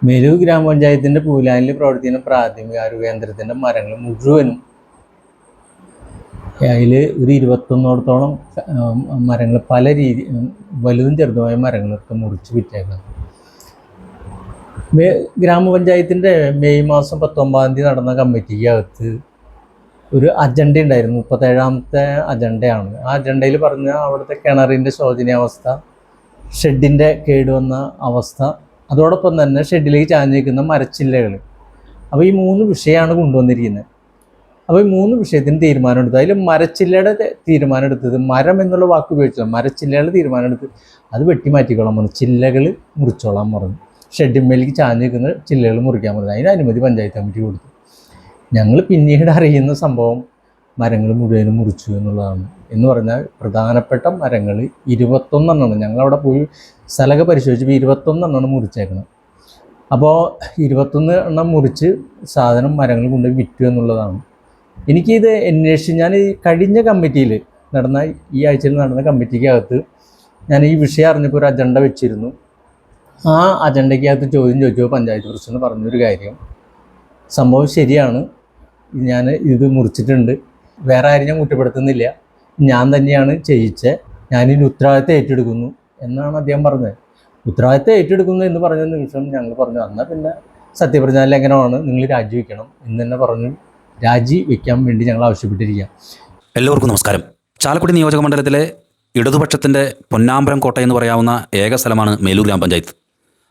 മേലൂർ ഗ്രാമപഞ്ചായത്തിൻ്റെ പൂലാനിൽ പ്രവർത്തിക്കുന്ന പ്രാഥമിക ആരോഗ്യ കേന്ദ്രത്തിൻ്റെ മരങ്ങൾ മുഴുവനും അതിൽ ഒരു 21ഓടത്തോളം മരങ്ങൾ പല വലുതും ചെറുതുമായ മരങ്ങളൊക്കെ മുറിച്ച് വിറ്റേക്കാം. ഗ്രാമപഞ്ചായത്തിൻ്റെ മെയ് മാസം 19 നടന്ന കമ്മിറ്റിക്കകത്ത് ഒരു അജണ്ട ഉണ്ടായിരുന്നു. 37ാമത്തെ അജണ്ടയാണ്. ആ അജണ്ടയിൽ പറഞ്ഞ അവിടുത്തെ കിണറിൻ്റെ ശോചനീയാവസ്ഥ, ഷെഡിൻ്റെ കേടുവന്ന അവസ്ഥ, അതോടൊപ്പം തന്നെ ഷെഡിലേക്ക് ചാഞ്ഞ് നിൽക്കുന്ന മരച്ചില്ലകൾ. അപ്പോൾ ഈ 3 വിഷയമാണ് കൊണ്ടുവന്നിരിക്കുന്നത്. അപ്പോൾ ഈ 3 വിഷയത്തിന് തീരുമാനമെടുത്തു. അതിൽ മരച്ചില്ലയുടെ തീരുമാനമെടുത്തത്, മരം എന്നുള്ള വാക്ക് ഉപയോഗിച്ചത്, മരച്ചില്ലയുടെ തീരുമാനമെടുത്ത് അത് വെട്ടി മാറ്റിക്കോളാൻ പറഞ്ഞു, ചില്ലകൾ മുറിച്ചോളാൻ പറഞ്ഞു, ഷെഡിന്മേലേക്ക് ചാഞ്ഞ് നിൽക്കുന്ന ചില്ലകൾ മുറിക്കാൻ പറഞ്ഞു. അതിന് അനുമതി പഞ്ചായത്ത് കമ്മിറ്റി കൊടുത്തു. ഞങ്ങൾ പിന്നീട് അറിയുന്ന സംഭവം മരങ്ങൾ മുഴുവനും മുറിച്ചു എന്നുള്ളതാണ്. എന്ന് പറഞ്ഞാൽ പ്രധാനപ്പെട്ട മരങ്ങൾ 21 എണ്ണമാണ്. ഞങ്ങളവിടെ പോയി സ്ഥലമൊക്കെ പരിശോധിച്ചപ്പോൾ 21 എണ്ണമാണ് മുറിച്ചേക്കണം. അപ്പോൾ 21 എണ്ണം മുറിച്ച് മരങ്ങൾ കൊണ്ട് വിറ്റു എന്നുള്ളതാണ്. എനിക്കിത് അന്വേഷിച്ച് ഞാൻ ഈ കഴിഞ്ഞ കമ്മിറ്റിയിൽ നടന്ന, ഈ ആഴ്ചയിൽ നടന്ന കമ്മിറ്റിക്കകത്ത് ഞാൻ ഈ വിഷയം അറിഞ്ഞപ്പോൾ ഒരു അജണ്ട വെച്ചിരുന്നു. ആ അജണ്ടയ്ക്കകത്ത് ചോദ്യം ചോദിച്ചപ്പോൾ പഞ്ചായത്ത് പ്രസിഡന്റ് പറഞ്ഞൊരു കാര്യം, സംഭവം ശരിയാണ്, ഞാൻ ഇത് മുറിച്ചിട്ടുണ്ട്, വേറെ ആരും ഞാൻ കുറ്റപ്പെടുത്തുന്നില്ല, ഞാൻ തന്നെയാണ് ചെയ്യിച്ചത്, ഞാനിതിന് ഉത്തരവാദിത്തം ഏറ്റെടുക്കുന്നു എന്നാണ് അദ്ദേഹം പറഞ്ഞത്. ഉത്തരവാദിത്തം ഏറ്റെടുക്കുന്നു എന്ന് പറഞ്ഞ നിമിഷം ഞങ്ങൾ പറഞ്ഞു, എന്നാൽ പിന്നെ സത്യപ്രതിജ്ഞാ ലംഘനമാണ്, നിങ്ങൾ രാജിവെക്കണം എന്ന് തന്നെ പറഞ്ഞു. രാജി വയ്ക്കാൻ വേണ്ടി ഞങ്ങൾ ആവശ്യപ്പെട്ടിരിക്കുക. എല്ലാവർക്കും നമസ്കാരം. ചാലക്കുടി നിയോജക മണ്ഡലത്തിലെ ഇടതുപക്ഷത്തിൻ്റെ പൊന്നാമ്പരം കോട്ട എന്ന് പറയാവുന്ന ഏക സ്ഥലമാണ് മേലൂർ ഗ്രാമപഞ്ചായത്ത്.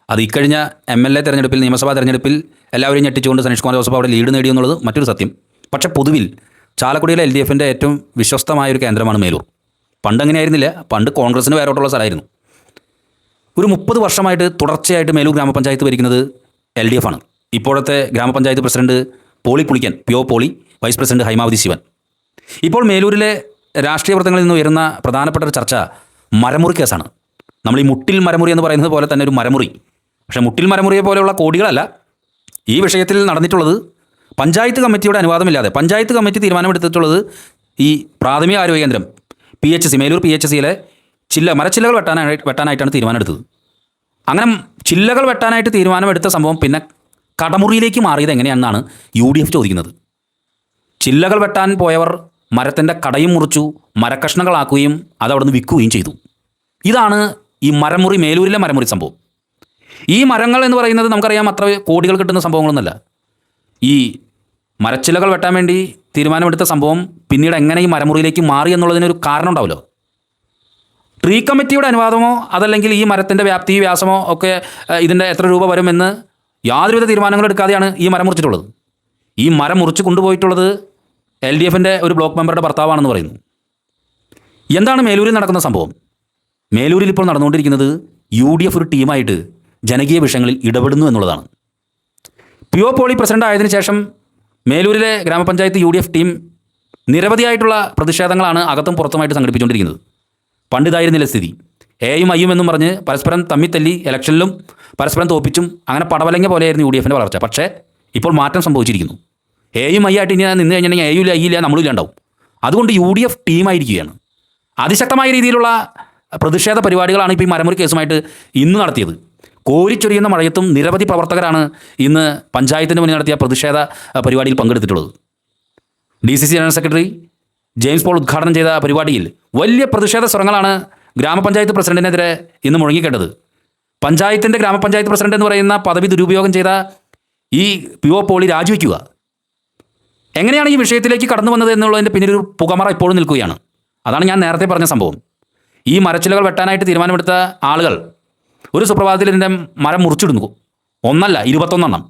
അത് ഇക്കഴിഞ്ഞ MLA തെരഞ്ഞെടുപ്പിൽ, നിയമസഭാ തെരഞ്ഞെടുപ്പിൽ എല്ലാവരെയും ഞെട്ടിച്ചുകൊണ്ട് സനീഷ് കുമാർ ജോസഫ് അവിടെ ലീഡ് നേടിയെന്നുള്ളത് മറ്റൊരു സത്യം. പക്ഷേ പൊതുവിൽ ചാലക്കുടിയിലെ LDFൻ്റെ ഏറ്റവും വിശ്വസ്തമായൊരു കേന്ദ്രമാണ് മേലൂർ. പണ്ട് അങ്ങനെയായിരുന്നില്ല. പണ്ട് കോൺഗ്രസിന് വേറോട്ടുള്ള സ്ഥലമായിരുന്നു. ഒരു 30 വർഷമായിട്ട് തുടർച്ചയായിട്ട് മേലൂർ ഗ്രാമപഞ്ചായത്ത് ഭരിക്കുന്നത് LDF ആണ്. ഇപ്പോഴത്തെ ഗ്രാമപഞ്ചായത്ത് president Poly Pulikkan, Poly, vice president Haimavathi Sivan. ഇപ്പോൾ മേലൂരിലെ രാഷ്ട്രീയ വൃത്തങ്ങളിൽ നിന്ന് ഉയരുന്ന പ്രധാനപ്പെട്ട ഒരു ചർച്ച മരമുറി കേസാണ്. നമ്മൾ ഈ മുട്ടിൽ മരമുറി എന്ന് പറയുന്നത് പോലെ തന്നെ ഒരു മരമുറി. പക്ഷേ മുട്ടിൽ മരമുറിയെ പോലെയുള്ള കോടികളല്ല ഈ വിഷയത്തിൽ നടന്നിട്ടുള്ളത്. പഞ്ചായത്ത് കമ്മിറ്റിയുടെ അനുവാദമില്ലാതെ പഞ്ചായത്ത് കമ്മിറ്റി തീരുമാനമെടുത്തിട്ടുള്ളത് ഈ പ്രാഥമിക ആരോഗ്യ കേന്ദ്രം PHC, മേലൂർ PHCയിലെ മരച്ചില്ലകൾ വെട്ടാനായിട്ടാണ് തീരുമാനമെടുത്തത്. അങ്ങനെ ചില്ലകൾ വെട്ടാനായിട്ട് തീരുമാനമെടുത്ത സംഭവം പിന്നെ കടമുറിയിലേക്ക് മാറിയത് എങ്ങനെയാണെന്നാണ് UDF ചോദിക്കുന്നത്. ചില്ലകൾ വെട്ടാൻ പോയവർ മരത്തിൻ്റെ കടയും മുറിച്ചു, മരക്കഷ്ണങ്ങളാക്കുകയും അതവിടെ നിന്ന് വിൽക്കുകയും ചെയ്തു. ഇതാണ് ഈ മരമുറി, മേലൂരിലെ മരമുറി സംഭവം. ഈ മരങ്ങൾ എന്ന് പറയുന്നത് നമുക്കറിയാം അത്ര കോടികൾ കിട്ടുന്ന സംഭവങ്ങളൊന്നുമല്ല. ഈ മരച്ചില്ലകൾ വെട്ടാൻ വേണ്ടി തീരുമാനമെടുത്ത സംഭവം പിന്നീട് എങ്ങനെ ഈ മരമുറിയിലേക്ക് മാറി എന്നുള്ളതിനൊരു കാരണം ഉണ്ടാവുമല്ലോ. ട്രീ കമ്മിറ്റിയുടെ അനുവാദമോ അതല്ലെങ്കിൽ ഈ മരത്തിൻ്റെ വ്യാപ്തി, വ്യാസമോ ഒക്കെ ഇതിൻ്റെ എത്ര രൂപ വരുമെന്ന് യാതൊരുവിധ തീരുമാനങ്ങളും എടുക്കാതെയാണ് ഈ മരം മുറിച്ചിട്ടുള്ളത്. ഈ മരം മുറിച്ച് കൊണ്ടുപോയിട്ടുള്ളത് LDFൻ്റെ ഒരു ബ്ലോക്ക് മെമ്പറുടെ ഭർത്താവാണെന്ന് പറയുന്നു. എന്താണ് മേലൂരിൽ നടക്കുന്ന സംഭവം? മേലൂരിൽ ഇപ്പോൾ നടന്നുകൊണ്ടിരിക്കുന്നത് UDF ഒരു ടീമായിട്ട് ജനകീയ വിഷയങ്ങളിൽ ഇടപെടുന്നു എന്നുള്ളതാണ്. പോളി പ്രസിഡന്റ് ആയതിനു ശേഷം മേലൂരിലെ ഗ്രാമപഞ്ചായത്ത് UDF ടീം നിരവധിയായിട്ടുള്ള പ്രതിഷേധങ്ങളാണ് അകത്തും പുറത്തുമായിട്ട് സംഘടിപ്പിച്ചുകൊണ്ടിരിക്കുന്നത്. പണ്ടിതായിരുന്നില്ല സ്ഥിതി. Aയും Iയും എന്നും പറഞ്ഞ് പരസ്പരം തമ്മിത്തല്ലി ഇലക്ഷനിലും പരസ്പരം തോപ്പിച്ചും അങ്ങനെ പടവലങ്ങ പോലെയായിരുന്നു UDFൻ്റെ വളർച്ച. പക്ഷേ ഇപ്പോൾ മാറ്റം സംഭവിച്ചിരിക്കുന്നു. Aയും I ആയിട്ട് ഇനി നിന്ന് കഴിഞ്ഞിട്ടുണ്ടെങ്കിൽ Aയും ഇല്ല, I ഇല്ല, നമ്മളും ഇല്ലാണ്ടാവും. അതുകൊണ്ട് UDF ടീമായിരിക്കുകയാണ്. അതിശക്തമായ രീതിയിലുള്ള പ്രതിഷേധ പരിപാടികളാണ് ഇപ്പോൾ ഈ മരമുറി കേസുമായിട്ട് ഇന്ന് നടത്തിയത്. കോരിച്ചൊരിയുന്ന മഴയത്തും നിരവധി പ്രവർത്തകരാണ് ഇന്ന് പഞ്ചായത്തിൻ്റെ മുന്നിൽ നടത്തിയ പ്രതിഷേധ പരിപാടിയിൽ പങ്കെടുത്തിട്ടുള്ളത്. DCC general secretary James Paul ഉദ്ഘാടനം ചെയ്ത പരിപാടിയിൽ വലിയ പ്രതിഷേധ സ്വരങ്ങളാണ് ഗ്രാമപഞ്ചായത്ത് പ്രസിഡന്റിനെതിരെ ഇന്ന് മുഴങ്ങിക്കേണ്ടത്. ഗ്രാമപഞ്ചായത്ത് പ്രസിഡന്റ് എന്ന് പറയുന്ന പദവി ദുരുപയോഗം ചെയ്ത ഈ പോളി രാജിവെക്കുക. എങ്ങനെയാണ് ഈ വിഷയത്തിലേക്ക് കടന്നു വന്നത് എന്നുള്ളതിൻ്റെ പിന്നിലൊരു പുകമറ ഇപ്പോഴും നിൽക്കുകയാണ്. അതാണ് ഞാൻ നേരത്തെ പറഞ്ഞ സംഭവം. ഈ മരച്ചില്ലകൾ വെട്ടാനായിട്ട് തീരുമാനമെടുത്ത ആളുകൾ ഒരു സുപ്രഭാതത്തിൽ ഇതിൻ്റെ മരം മുറിച്ചിടുന്നു. ഒന്നല്ല, 21 എണ്ണം.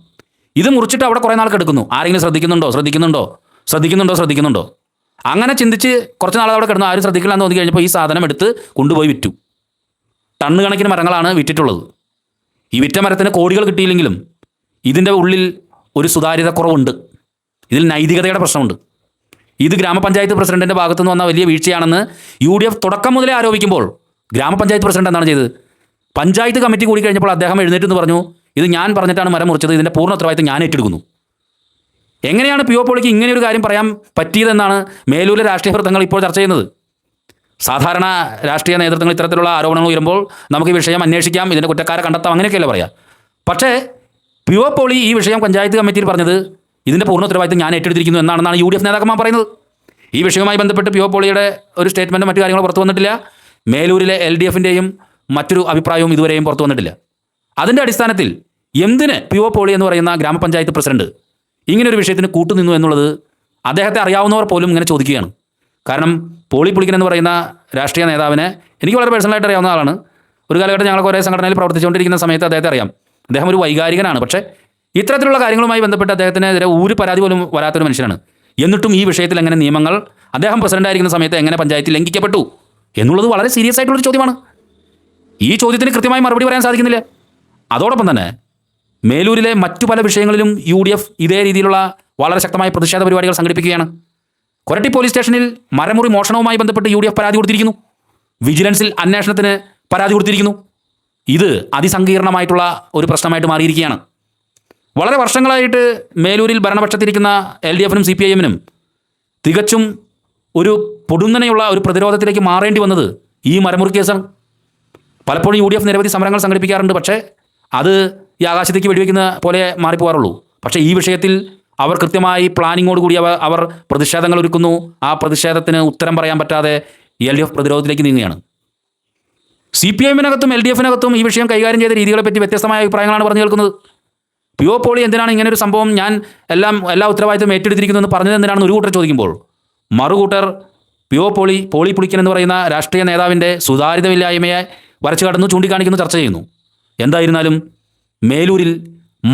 ഇത് മുറിച്ചിട്ട് അവിടെ കുറേ നാൾ കിടക്കുന്നു. ആരെങ്കിലും ശ്രദ്ധിക്കുന്നുണ്ടോ? അങ്ങനെ ചിന്തിച്ച് കുറച്ച് നാൾ അവിടെ കിടന്നു. ആരും ശ്രദ്ധിക്കില്ലാന്ന് തോന്നി കഴിഞ്ഞപ്പോൾ ഈ സാധനം എടുത്ത് കൊണ്ടുപോയി വിറ്റു. ടണ്ണ് കണക്കിന് മരങ്ങളാണ് വിറ്റിട്ടുള്ളത്. ഈ വിറ്റ മരത്തിന് കോടികൾ കിട്ടിയില്ലെങ്കിലും ഇതിൻ്റെ ഉള്ളിൽ ഒരു സുതാര്യത കുറവുണ്ട്. ഇതിൽ നൈതികതയുടെ പ്രശ്നമുണ്ട്. ഇത് ഗ്രാമപഞ്ചായത്ത് പ്രസിഡന്റിൻ്റെ ഭാഗത്തുനിന്ന് വന്ന വലിയ വീഴ്ചയാണെന്ന് UDF തുടക്കം മുതലേ ആരോപിക്കുമ്പോൾ ഗ്രാമപഞ്ചായത്ത് പ്രസിഡന്റ് എന്താണ് ചെയ്തത്? പഞ്ചായത്ത് കമ്മിറ്റി കൂടി കഴിഞ്ഞപ്പോൾ അദ്ദേഹം എഴുന്നേറ്റെന്ന് പറഞ്ഞു, ഇത് ഞാൻ പറഞ്ഞിട്ടാണ് മരം മുറിച്ചത്, ഇതിൻ്റെ പൂർണ്ണ ഉത്തരവാദിത്തം ഞാൻ ഏറ്റെടുക്കുന്നു. എങ്ങനെയാണ് പോളിക്ക് ഇങ്ങനെയൊരു കാര്യം പറയാൻ പറ്റിയതെന്നാണ് മേലൂരിലെ രാഷ്ട്രീയ വൃത്തങ്ങൾ ഇപ്പോൾ ചർച്ച ചെയ്യുന്നത്. സാധാരണ രാഷ്ട്രീയ നേതൃത്വങ്ങൾ ഇത്തരത്തിലുള്ള ആരോപണങ്ങൾ ഉയരുമ്പോൾ നമുക്ക് ഈ വിഷയം അന്വേഷിക്കാം, ഇതിൻ്റെ കുറ്റക്കാരെ കണ്ടെത്താം, അങ്ങനെയൊക്കെയല്ലേ പറയാം. പക്ഷേ PO പോളി ഈ വിഷയം പഞ്ചായത്ത് കമ്മിറ്റിയിൽ പറഞ്ഞത് ഇതിൻ്റെ പൂർണ്ണ ഉത്തരവാദിത്തം ഞാൻ ഏറ്റെടുത്തിരിക്കുന്നു എന്നാണെന്നാണ് UDF നേതാക്കന്മാർ പറയുന്നത്. ഈ വിഷയവുമായി ബന്ധപ്പെട്ട് PO പോളിയുടെ ഒരു സ്റ്റേറ്റ്മെൻറ്റും മറ്റു കാര്യങ്ങളും പുറത്തു വന്നിട്ടില്ല. മേലൂരിലെ LDFിൻ്റെയും മറ്റൊരു അഭിപ്രായവും ഇതുവരെയും പുറത്തു വന്നിട്ടില്ല. അതിൻ്റെ അടിസ്ഥാനത്തിൽ എന്തിന് PO പോളി എന്ന് പറയുന്ന ഗ്രാമപഞ്ചായത്ത് പ്രസിഡന്റ് ഇങ്ങനൊരു വിഷയത്തിന് കൂട്ടുനിന്നു എന്നുള്ളത് അദ്ദേഹത്തെ അറിയാവുന്നവർ പോലും ഇങ്ങനെ ചോദിക്കുകയാണ്. കാരണം പോളി പുളിക്കൻ എന്ന് പറയുന്ന രാഷ്ട്രീയ നേതാവിനെ എനിക്ക് വളരെ പേഴ്സണലായിട്ട് അറിയാവുന്ന ആളാണ്. ഒരു കാലഘട്ടം ഞങ്ങൾക്ക് ഒരേ സംഘടനയിൽ പ്രവർത്തിച്ചുകൊണ്ടിരിക്കുന്ന സമയത്ത് അദ്ദേഹത്തെ അറിയാം. അദ്ദേഹം ഒരു വൈകാരികനാണ്. പക്ഷേ ഇത്തരത്തിലുള്ള കാര്യങ്ങളുമായി ബന്ധപ്പെട്ട് അദ്ദേഹത്തിനെതിരെ ഒരു പരാതി പോലും വരാത്തൊരു മനുഷ്യനാണ്. എന്നിട്ടും ഈ വിഷയത്തിൽ എങ്ങനെ നിയമങ്ങൾ അദ്ദേഹം പ്രസിഡന്റായിരിക്കുന്ന സമയത്ത് എങ്ങനെ പഞ്ചായത്തിൽ ലംഘിക്കപ്പെട്ടു എന്നുള്ളത് വളരെ സീരിയസ് ആയിട്ടുള്ളൊരു ചോദ്യമാണ്. ഈ ചോദ്യത്തിന് കൃത്യമായി മറുപടി പറയാൻ സാധിക്കുന്നില്ല. അതോടൊപ്പം തന്നെ മേലൂരിലെ മറ്റു പല വിഷയങ്ങളിലും UDF ഇതേ രീതിയിലുള്ള വളരെ ശക്തമായ പ്രതിഷേധ പരിപാടികൾ സംഘടിപ്പിക്കുകയാണ്. കൊരട്ടി പോലീസ് സ്റ്റേഷനിൽ മരമുറി മോഷണവുമായി ബന്ധപ്പെട്ട് UDF പരാതി കൊടുത്തിരിക്കുന്നു. വിജിലൻസിൽ അന്വേഷണത്തിന് പരാതി കൊടുത്തിരിക്കുന്നു. ഇത് അതിസങ്കീർണമായിട്ടുള്ള ഒരു പ്രശ്നമായിട്ട് മാറിയിരിക്കുകയാണ്. വളരെ വർഷങ്ങളായിട്ട് മേലൂരിൽ ഭരണപക്ഷത്തിരിക്കുന്ന LDFനും CPIMനും തികച്ചും ഒരു പൊടുന്നനെയുള്ള ഒരു പ്രതിരോധത്തിലേക്ക് മാറേണ്ടി വന്നത് ഈ മരമുറി കേസാണ്. പലപ്പോഴും UDF നിരവധി സമരങ്ങൾ സംഘടിപ്പിക്കാറുണ്ട്. പക്ഷേ അത് ഈ ആകാശത്തേക്ക് വെടിവെക്കുന്ന പോലെ മാറിപ്പോകാറുള്ളൂ. പക്ഷേ ഈ വിഷയത്തിൽ അവർ കൃത്യമായി പ്ലാനിങ്ങോടുകൂടി അവർ പ്രതിഷേധങ്ങൾ ഒരുക്കുന്നു. ആ പ്രതിഷേധത്തിന് ഉത്തരം പറയാൻ പറ്റാതെ LDF പ്രതിരോധത്തിലേക്ക് നീങ്ങുകയാണ്. CPIMനകത്തും LDFിനകത്തും ഈ വിഷയം കൈകാര്യം ചെയ്ത രീതികളെപ്പറ്റി വ്യത്യസ്തമായ അഭിപ്രായങ്ങളാണ് പറഞ്ഞു കേൾക്കുന്നത്. PO പോളി എന്തിനാണ് ഇങ്ങനെ ഒരു സംഭവം ഞാൻ എല്ലാ ഉത്തരവാദിത്തം ഏറ്റെടുത്തിരിക്കുന്നു എന്ന് പറഞ്ഞത് എന്തിനാണെന്ന് ഒരു കൂട്ടർ ചോദിക്കുമ്പോൾ മറുകൂട്ടർ PO പോളി പുളിക്കൻ എന്ന് പറയുന്ന രാഷ്ട്രീയ നേതാവിൻ്റെ സുതാര്യതയില്ലായ്മയെ വരച്ചു കടന്നു ചൂണ്ടിക്കാണിക്കുന്നു, ചർച്ച ചെയ്യുന്നു. എന്തായിരുന്നാലും മേലൂരിൽ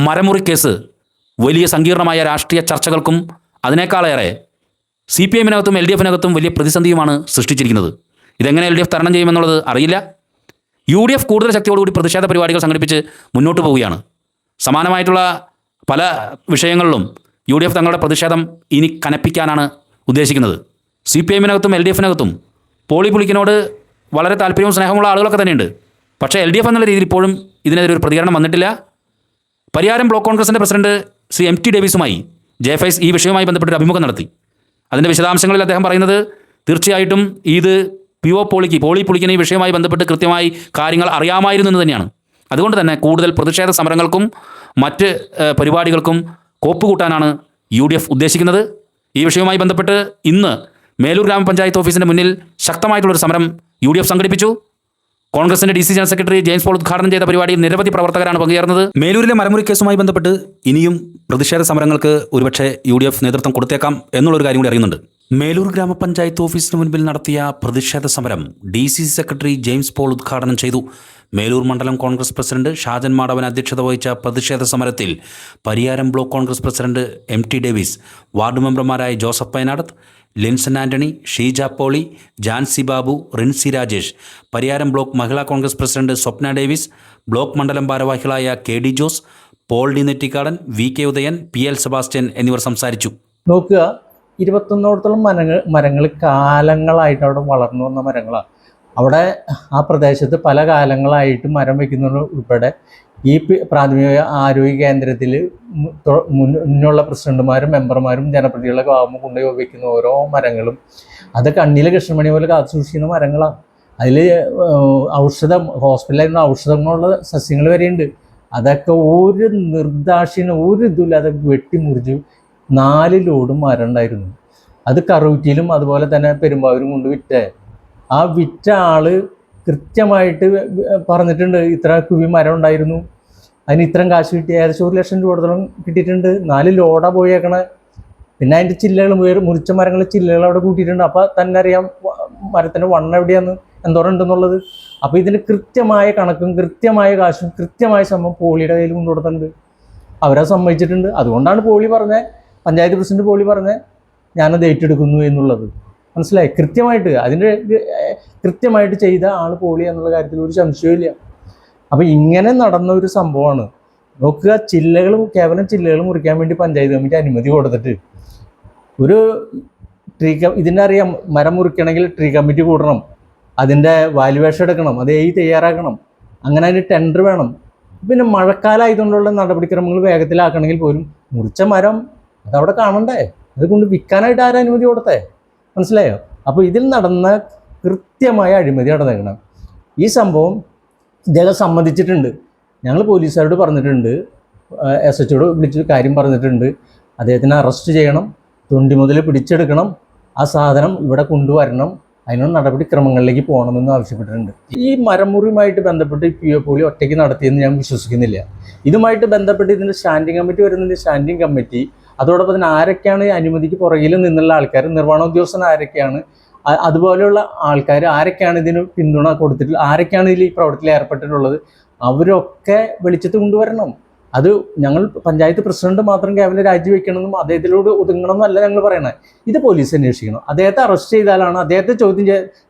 മരമുറി കേസ് വലിയ സങ്കീർണമായ രാഷ്ട്രീയ ചർച്ചകൾക്കും അതിനേക്കാളേറെ CPIMനകത്തും LDFിനകത്തും വലിയ പ്രതിസന്ധിയുമാണ് സൃഷ്ടിച്ചിരിക്കുന്നത്. ഇതെങ്ങനെ LDF തരണം ചെയ്യുമെന്നുള്ളത് അറിയില്ല. UDF കൂടുതൽ ശക്തിയോടുകൂടി പ്രതിഷേധ പരിപാടികൾ സംഘടിപ്പിച്ച് മുന്നോട്ട് പോവുകയാണ്. സമാനമായിട്ടുള്ള പല വിഷയങ്ങളിലും UDF തങ്ങളുടെ പ്രതിഷേധം ഇനി കനപ്പിക്കാനാണ് ഉദ്ദേശിക്കുന്നത്. CPIMനകത്തും LDFിനകത്തും പോളി പുളിക്കനോട് വളരെ താല്പര്യവും സ്നേഹമുള്ള ആളുകളൊക്കെ തന്നെയുണ്ട്. പക്ഷേ LDF എന്നുള്ള രീതിയിൽ ഇപ്പോഴും ഇതിനെതിരെ ഒരു പ്രതികരണം വന്നിട്ടില്ല. പരിയാരം ബ്ലോക്ക് കോൺഗ്രസിൻ്റെ പ്രസിഡന്റ് ശ്രീ MT ഡേവിസുമായി JFIs ഈ വിഷയവുമായി ബന്ധപ്പെട്ടൊരു അഭിമുഖം നടത്തി. അതിൻ്റെ വിശദാംശങ്ങളിൽ അദ്ദേഹം പറയുന്നത് തീർച്ചയായിട്ടും ഇത് പോളി പുളിക്കൻ ഈ വിഷയവുമായി ബന്ധപ്പെട്ട് കൃത്യമായി കാര്യങ്ങൾ അറിയാമായിരുന്നു എന്ന് തന്നെയാണ്. അതുകൊണ്ട് തന്നെ കൂടുതൽ പ്രതിഷേധ സമരങ്ങൾക്കും മറ്റ് പരിപാടികൾക്കും കോപ്പുകൂട്ടാനാണ് UDF ഉദ്ദേശിക്കുന്നത്. ഈ വിഷയവുമായി ബന്ധപ്പെട്ട് ഇന്ന് മേലൂർ ഗ്രാമപഞ്ചായത്ത് ഓഫീസിൻ്റെ മുന്നിൽ ശക്തമായിട്ടുള്ളൊരു സമരം UDF സംഘടിപ്പിച്ചു. കോൺഗ്രസിൻ്റെ DC general secretary James Paul ഉദ്ഘാടനം ചെയ്ത പരിപാടിയിൽ നിരവധി പ്രവർത്തകരാണ് പങ്കുചേർന്നത്. മേലൂരിലെ മരമുറി കേസുമായി ബന്ധപ്പെട്ട് ഇനിയും പ്രതിഷേധ സമരങ്ങൾക്ക് ഒരുപക്ഷെ UDF നേതൃത്വം കൊടുത്തേക്കാം എന്നുള്ളൊരു കാര്യം കൂടി അറിയുന്നുണ്ട്. മേലൂർ ഗ്രാമപഞ്ചായത്ത് ഓഫീസിന് മുൻപിൽ നടത്തിയ പ്രതിഷേധ സമരം DC സെക്രട്ടറി ജെയിംസ് പോൾ ഉദ്ഘാടനം ചെയ്തു. മേലൂർ മണ്ഡലം കോൺഗ്രസ് പ്രസിഡന്റ് ഷാജൻ മാടവൻ അധ്യക്ഷത വഹിച്ച പ്രതിഷേധ സമരത്തിൽ Pariyaram block Congress president MT Davis, ward മെമ്പർമാരായ Joseph Painadath, Linson Antony, Sheeja Poly, Jancy Babu, Rincy Rajesh, Pariyaram block Mahila Congress president Swapna Davis, block മണ്ഡലം ഭാരവാഹികളായ KD Jose, Paul D Nettikkadan, VK Udayan, PL Sebastian എന്നിവർ സംസാരിച്ചു. നോക്കുക, 21ഓടത്തോളം മരങ്ങൾ കാലങ്ങളായിട്ട് അവിടെ വളർന്നു വന്ന മരങ്ങളാണ്. അവിടെ ആ പ്രദേശത്ത് പല കാലങ്ങളായിട്ട് മരം വയ്ക്കുന്നവർ ഉൾപ്പെടെ ഈ പ്രാഥമിക ആരോഗ്യ കേന്ദ്രത്തിൽ മുന്നുള്ള പ്രസിഡന്റുമാരും മെമ്പർമാരും ജനപ്രതിനിധികളൊക്കെ ആകുമ്പോൾ കൊണ്ടുപോയി വയ്ക്കുന്ന ഓരോ മരങ്ങളും അത് കണ്ണിലെ കൃഷ്ണമണി പോലെ കാത്തു സൂക്ഷിക്കുന്ന മരങ്ങളാണ്. അതിൽ ഹോസ്പിറ്റലായിരുന്ന ഔഷധങ്ങളുള്ള സസ്യങ്ങൾ വരെയുണ്ട്. അതൊക്കെ ഒരു നിർദാക്ഷിണ്യം ഒരു ഇതുമില്ലാതെ വെട്ടിമുറിച്ച് 4 ലോഡ് മരം ഉണ്ടായിരുന്നു. അത് കറൂറ്റിയിലും അതുപോലെ തന്നെ പെരുമ്പാവൂരും കൊണ്ട് വിറ്റേ ആ വിറ്റ ആള് കൃത്യമായിട്ട് പറഞ്ഞിട്ടുണ്ട്, ഇത്ര കുവി മരം ഉണ്ടായിരുന്നു, അതിന് ഇത്രയും കാശ് കിട്ടി, ഏകദേശം 1 ലക്ഷം രൂപയോളം കിട്ടിയിട്ടുണ്ട്. 4 ലോഡാണ് പോയേക്കണേ. പിന്നെ അതിൻ്റെ ചില്ലകൾ മുറിച്ച മരങ്ങൾ ചില്ലകൾ അവിടെ കൂട്ടിയിട്ടുണ്ട്. അപ്പോൾ തന്നെ അറിയാം മരത്തിൻ്റെ വണ്ണം എവിടെയാന്ന്, എന്തോരം ഉണ്ടെന്നുള്ളത്. അപ്പോൾ ഇതിന് കൃത്യമായ കണക്കും കൃത്യമായ കാശും കൃത്യമായ ശ്രമം പോളിയുടെ കയ്യിൽ കൊണ്ടുകൊടുത്തിട്ടുണ്ട്. അവരത് സമ്മതിച്ചിട്ടുണ്ട്. അതുകൊണ്ടാണ് പോളി പറഞ്ഞത്, പഞ്ചായത്ത് പ്രസിഡന്റ് പോളി പറഞ്ഞത് ഞാനത് ഏറ്റെടുക്കുന്നു എന്നുള്ളത്. മനസ്സിലായി? കൃത്യമായിട്ട് അതിൻ്റെ കൃത്യമായിട്ട് ചെയ്ത ആൾ പോളി എന്നുള്ള കാര്യത്തിൽ ഒരു സംശയമില്ല. അപ്പോൾ ഇങ്ങനെ നടന്ന ഒരു സംഭവമാണ്. നോക്കുക, കേവലം ചില്ലകൾ മുറിക്കാൻ വേണ്ടി പഞ്ചായത്ത് കമ്മിറ്റി അനുമതി കൊടുത്തിട്ട് ഒരു ഇതിൻ്റെ അറിയാം, മരം മുറിക്കണമെങ്കിൽ ട്രീ കമ്മിറ്റി കൂടണം, അതിൻ്റെ വാല്യുവേഷൻ എടുക്കണം, അത് തയ്യാറാക്കണം, അങ്ങനെ അതിന് ടെൻഡർ വേണം. പിന്നെ മഴക്കാലമായതുകൊണ്ടുള്ള നടപടിക്രമങ്ങൾ വേഗത്തിലാക്കണമെങ്കിൽ പോലും മുറിച്ച മരം അതവിടെ കാണണ്ടേ, അത് കൊണ്ട് വിൽക്കാനായിട്ട് ആരും അനുമതി കൊടുത്തേ? മനസ്സിലായോ? അപ്പോൾ ഇതിൽ നടന്ന കൃത്യമായ അഴിമതി നടന്നേക്കണം. ഈ സംഭവം ഇദ്ദേഹം സമ്മതിച്ചിട്ടുണ്ട്. ഞങ്ങൾ പോലീസുകാരോട് പറഞ്ഞിട്ടുണ്ട്, SHOയോട് വിളിച്ച് കാര്യം പറഞ്ഞിട്ടുണ്ട്. അദ്ദേഹത്തിനെ അറസ്റ്റ് ചെയ്യണം, തൊണ്ടി മുതൽ പിടിച്ചെടുക്കണം, ആ സാധനം ഇവിടെ കൊണ്ടുവരണം, അതിനുള്ള നടപടിക്രമങ്ങളിലേക്ക് പോകണമെന്ന് ആവശ്യപ്പെട്ടിട്ടുണ്ട്. ഈ മരമുറിയുമായിട്ട് ബന്ധപ്പെട്ട് PO ഒറ്റയ്ക്ക് നടത്തിയെന്ന് ഞാൻ വിശ്വസിക്കുന്നില്ല. ഇതുമായിട്ട് ബന്ധപ്പെട്ട് ഇതിൻ്റെ സ്റ്റാൻഡിംഗ് കമ്മിറ്റി വരുന്നുണ്ട്. സ്റ്റാൻഡിംഗ് കമ്മിറ്റി അതോടൊപ്പം തന്നെ ആരൊക്കെയാണ് ഈ അനുമതിക്ക് പുറകിൽ നിന്നുള്ള ആൾക്കാർ, നിർവ്വഹണ ഉദ്യോഗസ്ഥൻ ആരൊക്കെയാണ്, അതുപോലെയുള്ള ആൾക്കാർ ആരൊക്കെയാണ് ഇതിന് പിന്തുണ കൊടുത്തിട്ടുള്ളത്, ആരൊക്കെയാണ് ഇതിൽ ഈ പ്രവർത്തനത്തിൽ ഏർപ്പെട്ടിട്ടുള്ളത്, അവരൊക്കെ വെളിച്ചത്ത് കൊണ്ടുവരണം. അത് ഞങ്ങൾ പഞ്ചായത്ത് പ്രസിഡന്റ് മാത്രം കേവലം രാജിവെക്കണമെന്നും അദ്ദേഹത്തിലൂടെ ഒതുങ്ങണം എന്നല്ല ഞങ്ങൾ പറയണത്. ഇത് പോലീസ് അന്വേഷിക്കണം. അദ്ദേഹത്തെ അറസ്റ്റ് ചെയ്താലാണ്, അദ്ദേഹത്തെ ചോദ്യം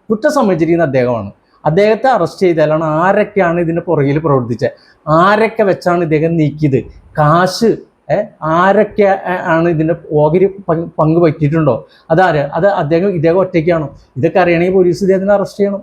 കുറ്റം സമ്മതിച്ചിരിക്കുന്ന അദ്ദേഹമാണ്. അദ്ദേഹത്തെ അറസ്റ്റ് ചെയ്താലാണ് ആരൊക്കെയാണ് ഇതിന് പുറകിൽ പ്രവർത്തിച്ചത്, ആരൊക്കെ വെച്ചാണ് ഇദ്ദേഹം നീക്കിയത്, കാശ് ആരൊക്കെ ആണ് ഇതിൻ്റെ ഓഹരി പങ്ക് പറ്റിയിട്ടുണ്ടോ, അതാര്, ഇദ്ദേഹം ഒറ്റയ്ക്കാണോ, ഇതൊക്കെ അറിയണമെങ്കിൽ പോലീസ് ഇദ്ദേഹത്തിനെ അറസ്റ്റ് ചെയ്യണം.